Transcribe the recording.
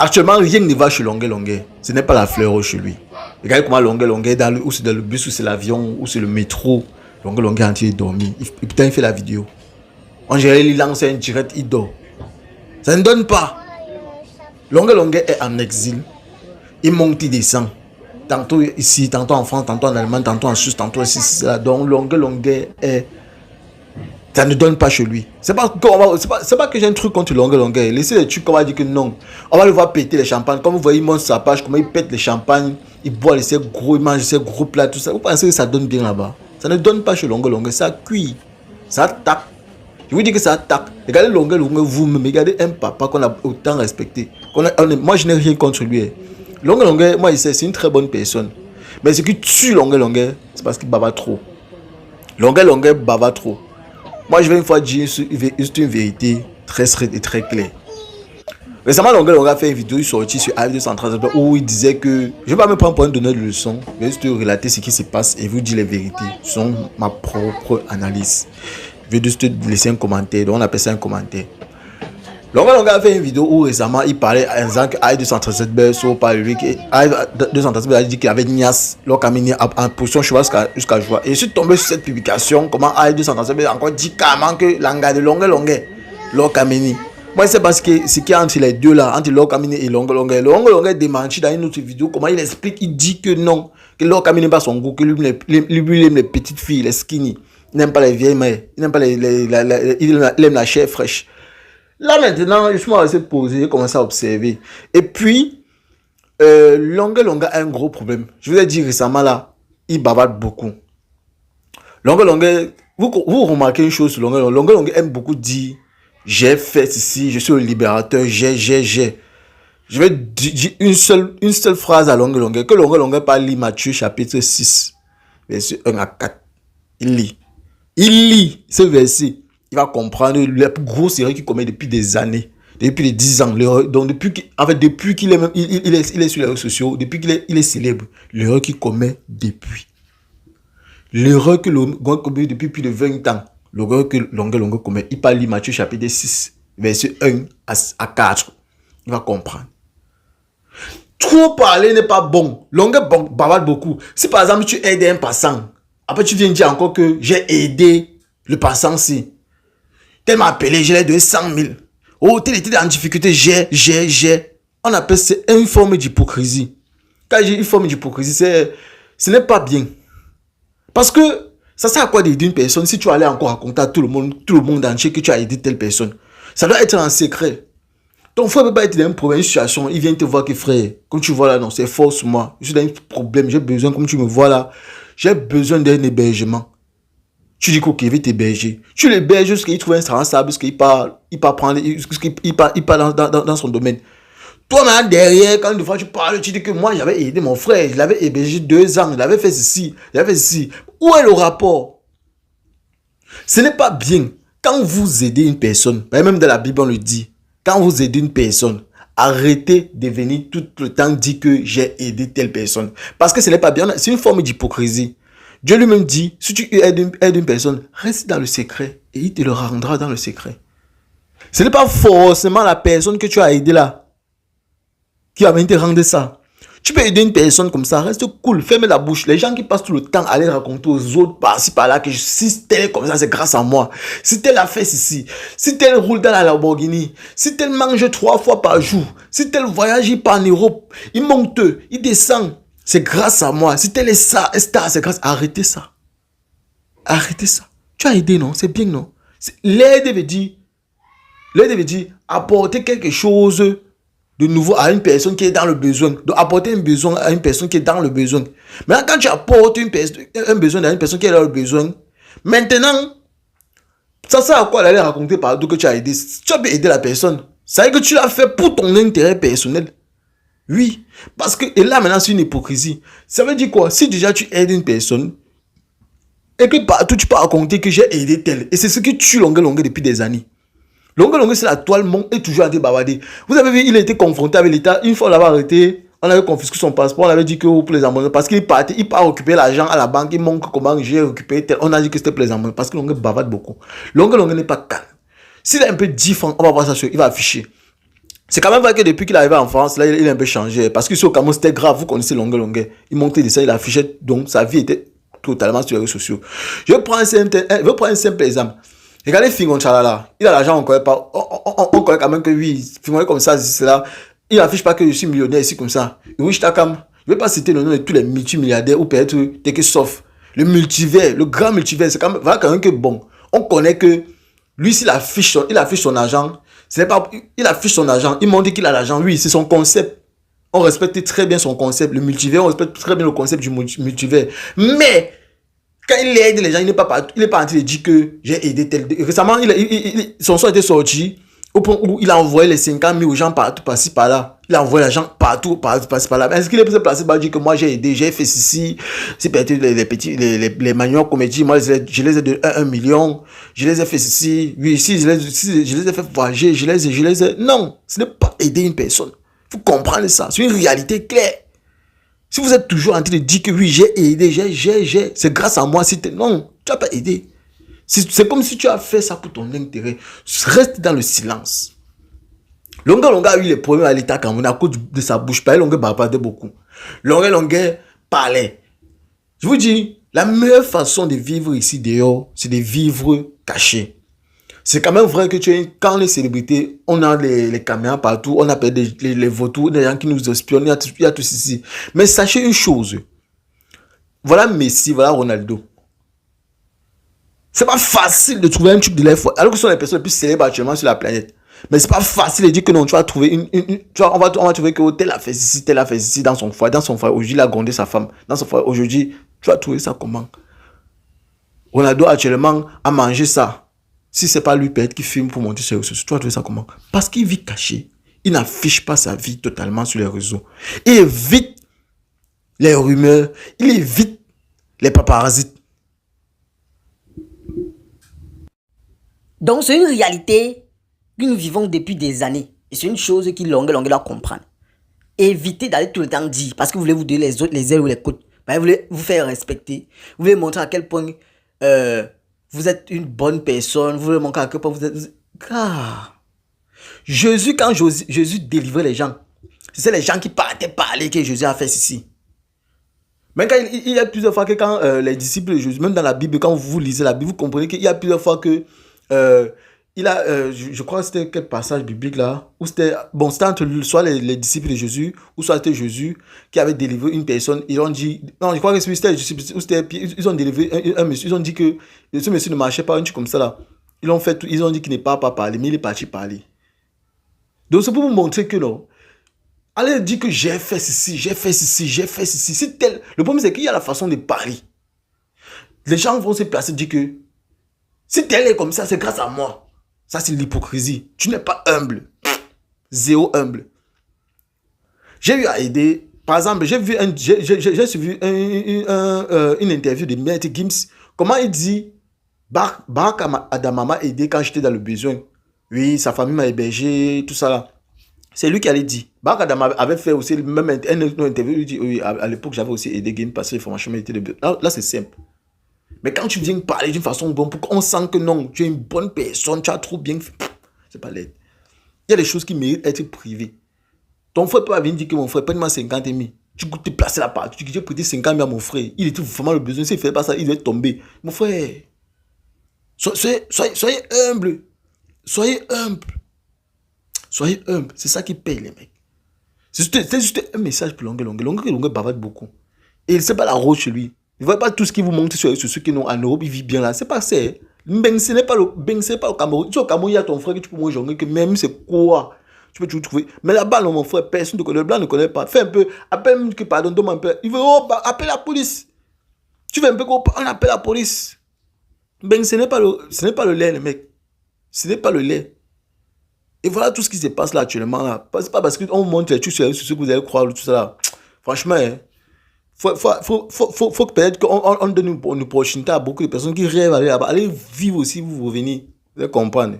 Actuellement, rien ne va chez Longue Longue. Ce n'est pas la fleur chez lui. Regardez comment Longue Longue est ou c'est dans le bus, ou c'est l'avion, ou c'est le métro. Longue Longue entier dormi. Et putain, il fait la vidéo. On dirait il lance un direct, il dort. Ça ne donne pas. Longue Longue est en exil. Il monte, il descend. Tantôt ici, tantôt en France, tantôt en Allemagne, tantôt en Suisse, tantôt ici. Donc Longue Longue est... Ça ne donne pas chez lui. C'est pas que j'ai un truc contre Longue Longue. Laissez les trucs qu'on va dire que non. On va le voir péter les champagnes. Comme vous voyez, il monte sa page, comment il pète les champagnes. Il boit ses gros, il mange ses gros plats, tout ça. Vous pensez que ça donne bien là-bas? Ça ne donne pas chez Longue Longue. Ça cuit. Ça tape. Je vous dis que ça tape. Regardez Longue Longue, vous-même. Regardez un papa qu'on a autant respecté. Moi, je n'ai rien contre lui. Longue Longue, moi, c'est une très bonne personne. Mais ce qui tue Longue Longue, c'est parce qu'il bava trop. Longue Longue bava trop. Moi, je vais une fois dire une vérité très straight et très claire. Récemment, Longue Longue a fait une vidéo sortie sur AF230 où il disait que je ne vais pas me prendre pour un donneur de leçons. Je vais juste relater ce qui se passe et vous dire les vérités. Ce sont ma propre analyse. Je vais juste laisser un commentaire. Donc, on appelle ça un commentaire. Longue Longue a fait une vidéo où récemment il parlait en disant que AF237 sur par lui. AF237 a dit qu'il avait Nias, leur caminé en position cheval jusqu'à joie. Et je suis tombé sur cette publication. Comment AF237 a encore dit carrément que l'anga de Longue Longue, leur caminé. Moi, c'est parce que ce qui est entre les deux là, entre leur caminé et Longue Longue. Longue Longue démenti dans une autre vidéo. Comment il explique, il dit que non, que leur caminé n'est pas son goût, que lui aime les petites filles, les skinny. Il n'aime pas les vieilles mères, il n'aime pas il aime la chair fraîche. Là maintenant, je suis resté posé, j'ai commencé à observer. Et puis, Longue Longue a un gros problème. Je vous ai dit récemment là, il bavarde beaucoup. Longue Longue, vous remarquez une chose sur Longue Longue. Longue Longue aime beaucoup dire, j'ai fait ceci, je suis le libérateur, j'ai. Je vais dire une seule phrase à Longue Longue. Que Longue Longue parle Matthieu chapitre 6, verset 1 à 4. Il lit ce verset. Il va comprendre les plus grosses erreurs qu'il commet depuis des années, depuis les 10 ans. Donc depuis qu'il est, il est sur les réseaux sociaux, depuis qu'il est célèbre, l'erreur qu'il commet depuis. L'erreur que Longue commet depuis plus de 20 ans. L'erreur que Longue Longue commet. Il parle de Matthieu chapitre 6, verset 1 à 4. Il va comprendre. Trop parler n'est pas bon. Longue bavarde beaucoup. Si par exemple tu aides un passant, après tu viens dire encore que j'ai aidé le passant-ci. Tel m'a appelé, je l'ai donné 100 000. Oh, tel était en difficulté, j'ai. On appelle ça une forme d'hypocrisie. Quand j'ai une forme d'hypocrisie, ce n'est pas bien. Parce que ça sert à quoi d'aider une personne si tu allais encore raconter à tout le monde entier que tu as aidé telle personne. Ça doit être en secret. Ton frère ne peut pas être dans une problème, une situation, il vient te voir que frère, comme tu vois là, non, c'est fort sur moi. Je suis dans un problème, j'ai besoin, comme tu me vois là, j'ai besoin d'un hébergement. Tu dis qu'il veut t'héberger. Tu l'héberges jusqu'à qu'il trouve un responsable, jusqu'à qu'il part dans son domaine. Toi, maintenant, derrière, quand une fois tu parles, tu dis que moi, j'avais aidé mon frère, je l'avais hébergé 2 ans, il avait fait ceci, il avait fait ceci. Où est le rapport? Ce n'est pas bien. Quand vous aidez une personne, même dans la Bible, on le dit, quand vous aidez une personne, arrêtez de venir tout le temps dire que j'ai aidé telle personne. Parce que ce n'est pas bien, c'est une forme d'hypocrisie. Dieu lui-même dit, si tu aides une personne, reste dans le secret et il te le rendra dans le secret. Ce n'est pas forcément la personne que tu as aidée là qui va venir te rendre ça. Tu peux aider une personne comme ça, reste cool, ferme la bouche. Les gens qui passent tout le temps à aller raconter aux autres par-ci par-là que si tel est comme ça, c'est grâce à moi. Si tel a fait ceci, si tel roule dans la Lamborghini, si tel mange 3 fois par jour, si tel voyage, il part en Europe, il monte, il descend. C'est grâce à moi. Si tel est ça, c'est grâce. Arrêtez ça. Arrêtez ça. Tu as aidé, non? C'est bien, non? L'aide veut dire apporter quelque chose de nouveau à une personne qui est dans le besoin. Donc, apporter un besoin à une personne qui est dans le besoin. Maintenant, quand tu apportes un besoin à une personne qui est dans le besoin, maintenant, ça sert à quoi d'aller raconter partout que tu as aidé? Tu as bien aidé la personne. Ça veut dire que tu l'as fait pour ton intérêt personnel. Oui, parce que, et là maintenant c'est une hypocrisie. Ça veut dire quoi? Si déjà tu aides une personne, et que partout tu peux raconter que j'ai aidé tel, et c'est ce qui tue Longue Longue depuis des années. Longue Longue c'est la toile, mon est toujours en train de bavarder. Vous avez vu, il a été confronté avec l'État, une fois on l'avait arrêté, on avait confisqué son passeport, on avait dit que pour les amener, parce qu'il partait, il part récupérer l'argent à la banque, il montre comment j'ai récupéré tel, on a dit que c'était pour les amener, parce que Longue bavarde beaucoup. Longue Longue n'est pas calme. S'il a un peu 10 francs, on va voir ça sur, il va afficher. C'est quand même vrai que depuis qu'il est arrivé en France, là, il a un peu changé. Parce que sur Cameroun, c'était grave. Vous connaissez Longue. Il montait des ça, il affichait. Donc, sa vie était totalement sur les réseaux sociaux. Je vais prendre un simple exemple. Regardez Fingon Chalala. Il a l'argent, on connaît pas. On connaît quand même que oui, Fingon est comme ça, c'est là. Il n'affiche pas que je suis millionnaire ici comme ça. Oui, je ne vais pas citer le nom de tous les multimilliardaires ou peut-être que sauf. Le multivers, le grand multivers, c'est quand même, voilà quand même que bon. On connaît que lui, s'il affiche son argent, c'est pas, il affiche son argent, il montre qu'il a l'argent. Oui, c'est son concept. On respecte très bien son concept. Le multivers, on respecte très bien le concept du multivers. Mais, quand il aide les gens, il n'est pas en train de dire que j'ai aidé tel. Récemment, son son était sorti au point où il a envoyé les 50 000 aux gens partout, par-ci, par-là. Il a envoyé l'argent partout, par-ci, par-là. Est-ce qu'il est placé par dire que moi j'ai aidé, j'ai fait ceci, c'est peut-être les maniocs comédies, moi je les ai donné 1 million, je les ai fait ceci, oui, si je les ai fait voyager, je les ai. Non, ce n'est pas aider une personne. Vous comprenez ça, c'est une réalité claire. Si vous êtes toujours en train de dire que oui, j'ai aidé, c'est grâce à moi, non, tu n'as pas aidé. C'est comme si tu as fait ça pour ton intérêt. Reste dans le silence. Longue a eu les problèmes à l'État camerounais à cause de sa bouche. Longue bavardait beaucoup. Longue parlait. Je vous dis, la meilleure façon de vivre ici dehors, c'est de vivre caché. C'est quand même vrai que quand les célébrités, on a les caméras partout, on appelle les vautours, des gens qui nous espionnent, il y a tout ceci. Mais sachez une chose. Voilà Messi, voilà Ronaldo. C'est pas facile de trouver un truc de l'air fort, alors que ce sont les personnes les plus célèbres actuellement sur la planète. Mais c'est pas facile de dire que non, tu vas trouver on va trouver que tel a fait ceci dans son foyer. Aujourd'hui, il a grondé sa femme. Dans son foyer, aujourd'hui, tu vas trouver ça comment? Ronaldo actuellement a mangé ça. Si c'est pas lui peut-être qui filme pour monter sur les réseaux, tu vas trouver ça comment? Parce qu'il vit caché. Il n'affiche pas sa vie totalement sur les réseaux. Il évite les rumeurs. Il évite les paparazzis. Donc c'est une réalité que nous vivons depuis des années. Et c'est une chose qui longue doit comprendre. Évitez d'aller tout le temps dire, parce que vous voulez vous donner les autres, les ailes ou les côtes. Vous voulez vous faire respecter. Vous voulez montrer à quel point vous êtes une bonne personne. Vous voulez montrer à quel point vous êtes... Jésus, quand Jésus délivrait les gens, c'est les gens qui partaient parler que Jésus a fait ceci. Mais quand il y a plusieurs fois que quand les disciples de Jésus, même dans la Bible, quand vous lisez la Bible, vous comprenez qu'il y a plusieurs fois que je crois que c'était quel passage biblique là, où c'était, bon, c'était entre soit les disciples de Jésus, ou soit c'était Jésus qui avait délivré une personne. Ils ont dit, non, je crois que c'était les disciples, ils ont délivré un monsieur, ils ont dit que ce monsieur ne marchait pas, un truc comme ça là. Ils ont dit qu'il n'est pas parlé, mais il est parti parler. Donc c'est pour vous montrer que non. Allez dire que j'ai fait ceci, j'ai fait ceci, j'ai fait ceci. C'est tel. Le problème c'est qu'il y a la façon de parler. Les gens vont se placer et dire que si tel est comme ça, c'est grâce à moi. Ça, c'est l'hypocrisie. Tu n'es pas humble. Zéro humble. J'ai eu à aider. Par exemple, j'ai suivi une interview de Maître Gims. Comment il dit Barak Adama m'a aidé quand j'étais dans le besoin. Oui, sa famille m'a hébergé, tout ça là. C'est lui qui allait dire. Barak Adama avait fait aussi même une interview. Il dit oui, à l'époque, j'avais aussi aidé Gims parce que franchement, il était de... Là, c'est simple. Mais quand tu viens parler d'une façon bonne, pour qu'on sent que non, tu es une bonne personne, tu as trop bien fait, c'est pas l'aide. Il y a des choses qui méritent d'être privées. Ton frère peut venir dire que mon frère, prends-moi 50 000. Tu peux te placer là-bas. Tu dis, j'ai prêté 50 000 à mon frère. Il était vraiment le besoin. S'il ne fait pas ça, il va tomber. Mon frère, soyez humble. Soyez humble. Soyez humble. C'est ça qui paye les mecs. C'est juste un message pour Longue. Longue bavarde beaucoup. Et il ne sait pas la rose chez lui. Il ne voit pas tout ce qui vous montre sur ceux qui sont en Europe, ils vivent bien là. C'est pas ça. Ce n'est pas le Cameroun. Tu es au Cameroun, il y a ton frère que tu peux manger, que même c'est quoi. Tu peux toujours trouver. Mais là-bas, non, mon frère, personne ne te connaît. Le blanc ne connaît pas. Fais un peu. Appelle-moi que pardon, donne-moi un peu. Il veut, oh, appelle la police. Tu veux un peu qu'on appelle la police. Ce n'est pas le lait, les mecs. Ce n'est pas le lait. Et voilà tout ce qui se passe là actuellement. Là. C'est pas parce qu'on montre les trucs sur ce que vous allez croire, tout ça là. Franchement, hein. Faut que peut-être qu'on donne une opportunité à beaucoup de personnes qui rêvent d'aller là-bas. Allez vivre aussi, vous revenez. Vous allez comprendre.